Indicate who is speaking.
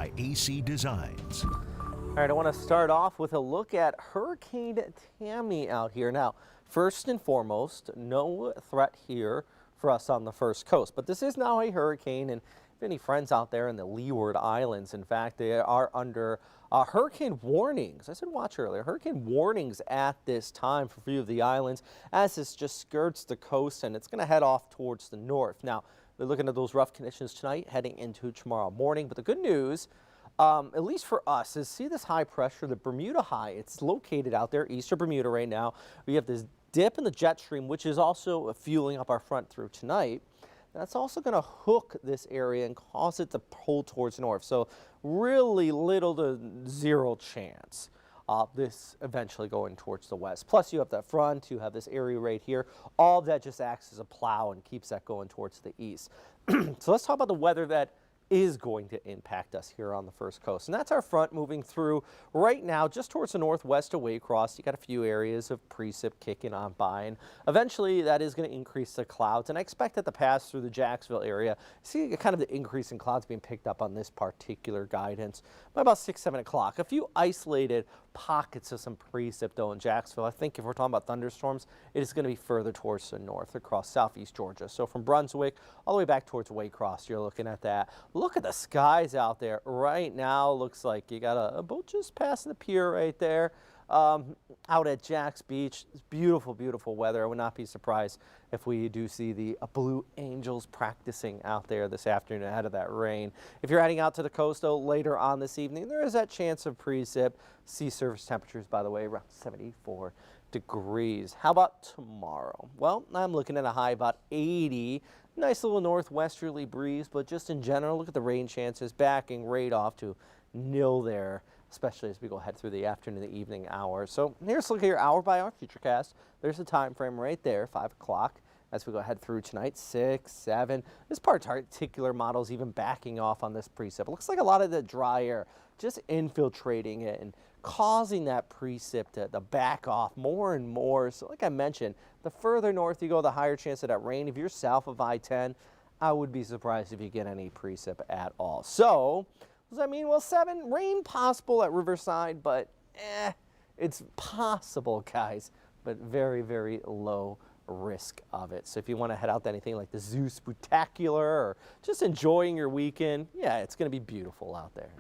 Speaker 1: by AC Designs.
Speaker 2: All right, I want to start off with a look at Hurricane Tammy out here. Now, first and foremost, no threat here for us on the first coast, but this is now a hurricane, and if any friends out there in the Leeward Islands, in fact, they are under hurricane warnings. I said watch earlier. Hurricane warnings at this time for a few of the islands as this just skirts the coast, and it's going to head off towards the north. Now, they're looking at those rough conditions tonight heading into tomorrow morning, but the good news, at least for us, is see this high pressure, the Bermuda high. It's located out there, eastern Bermuda right now. We have this dip in the jet stream, which is also fueling up our front through tonight. That's also going to hook this area and cause it to pull towards north. So really little to zero chance of this eventually going towards the west. Plus you have that front, you have this area right here. All of that just acts as a plow and keeps that going towards the east. So let's talk about the weather that is going to impact us here on the first coast. And that's our front moving through right now just towards the northwest of Waycross. You got a few areas of precip kicking on by, and eventually that is going to increase the clouds. And I expect that to pass through the Jacksonville area. See kind of the increase in clouds being picked up on this particular guidance by about 6, 7 o'clock. A few isolated pockets of some precip though in Jacksonville. I think if we're talking about thunderstorms, it is going to be further towards the north across southeast Georgia. So from Brunswick all the way back towards Waycross, you're looking at that. Look at the skies out there right now. Looks like you got a boat just passing the pier right there out at Jack's Beach. It's beautiful, beautiful weather. I would not be surprised if we do see the Blue Angels practicing out there this afternoon ahead of that rain. If you're heading out to the coast though later on this evening, there is that chance of precip. Sea surface temperatures, by the way, around 74 degrees. How about tomorrow? Well, I'm looking at a high about 80. Nice little northwesterly breeze, but just in general, look at the rain chances backing right off to nil there, especially as we go ahead through the afternoon and the evening hours. So here's a look at your hour by hour futurecast. There's the time frame right there, 5 o'clock. As we go ahead through tonight, 6, 7. This particular model is even backing off on this precip. It looks like a lot of the dry air just infiltrating it and causing that precip to back off more and more. So like I mentioned, the further north you go, the higher chance of that rain. If you're south of I-10, I would be surprised if you get any precip at all. So what does that mean? Well, 7, rain possible at Riverside, but it's possible, guys, but very, very low risk of it. So if you want to head out to anything like the Zoo Spectacular or just enjoying your weekend, yeah, it's going to be beautiful out there.